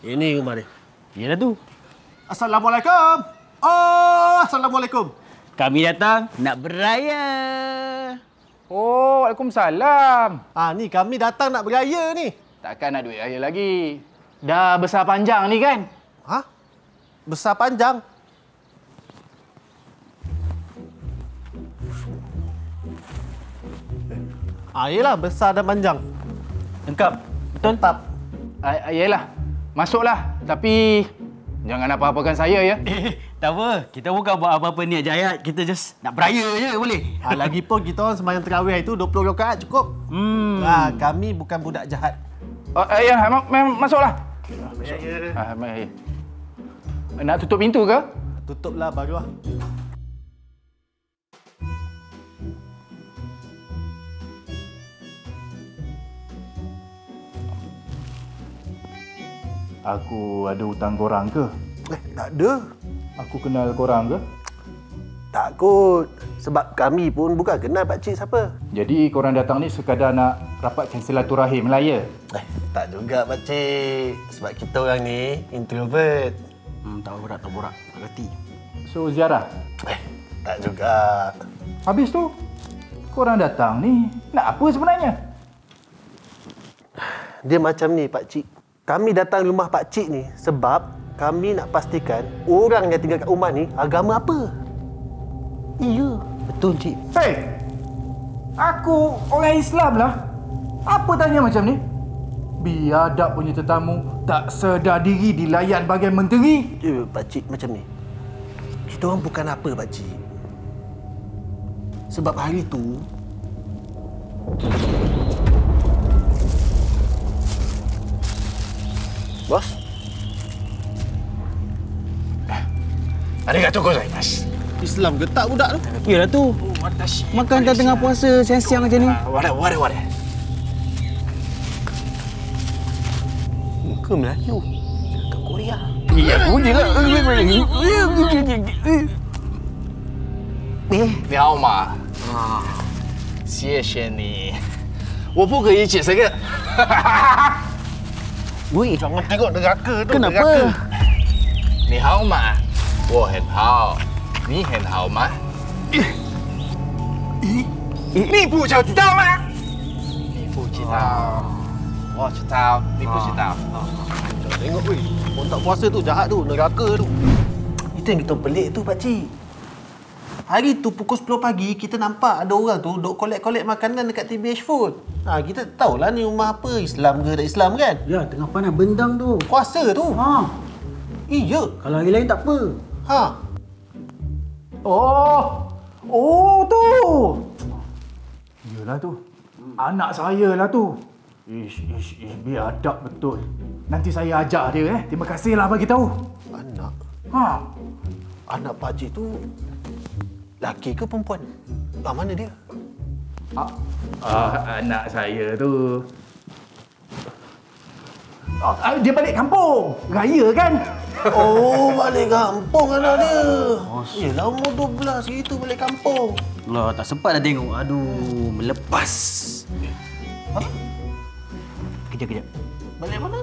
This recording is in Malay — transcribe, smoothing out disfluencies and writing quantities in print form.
Ini rumah dia. Yalah tu. Assalamualaikum. Oh, Assalamualaikum. Kami datang nak beraya. Oh, Waalaikumsalam. Ni kami datang nak beraya ni. Takkan nak duit raya lagi. Dah besar panjang ni kan? Besar panjang. Yelah, besar dan panjang. Lengkap. Betul? Tetap. Yelah. Masuklah. Tapi jangan apa-apakan saya ya. Tak apa. Kita bukan buat apa-apa niat jahat. Kita just nak beraya je boleh. Lagipun kita orang sembahyang tarawih itu 20 rakaat cukup. Kami bukan budak jahat. Ya, masuklah. Ya. Nak tutup pintu ke? Tutuplah baru lah. Aku ada hutang korang ke? Tak ada. Aku kenal korang ke? Tak kot. Sebab kami pun bukan kenal pakcik siapa. Jadi korang datang ni sekadar nak rapatkan silaturahim lah ya? Tak juga pakcik. Sebab kita orang ni introvert. Tak borak. Tak reti. So ziarah? Tak juga. Habis tu, korang datang ni nak apa sebenarnya? Dia macam ni pakcik. Kami datang rumah pakcik ni sebab kami nak pastikan orang yang tinggal kat rumah ni agama apa. Iya. Betul, Cik. Hei! Aku orang Islam lah. Apa tanya macam ni? Biadab punya tetamu tak sedar diri dilayan bagian menteri. Pakcik macam ni. Kita orang bukan apa pakcik. Sebab hari tu Bos? Arigatou gozaimasu. Islam ke tak budak tu? Yalah tu. Makan dah tengah puasa siang-siang macam ni. Ware. Muka Melayu. Cakap Korea. Ya, boleh lah. 你好吗？谢谢你，我不可以解这个。 Woi, Jangan tengok neraka tu. kenapa? Neraka. 你好吗？我很好，你很好吗？你不知道吗？你不知道，我知道，你不知道。 Jangan tengok weh. Orang tak puasa tu jahat tu, neraka tu. Itu yang kita pelik tu pakcik. Hari tu pukul 10 pagi kita nampak ada orang tu duk collect makanan dekat TBH Food. Kita tahulah ni rumah apa, Islam ke tak Islam kan? Ya, tengah panas bendang tu. Puasa tu. Iya. Kalau hari lain tak apa. Oh tu. Yalah tu. Anak saya lah tu. Ish, biadab betul. Nanti saya ajar dia Terima kasihlah bagi tahu. Anak. Anak pakcik tu laki ke perempuan? Mana dia? Anak saya tu. Dia balik kampung. Raya kan? Oh, balik kampung anak dia. Yelah, umur 12 gitu balik kampung. Lah, tak sempat dah tengok. Aduh, melepas. Kejap. Balik mana?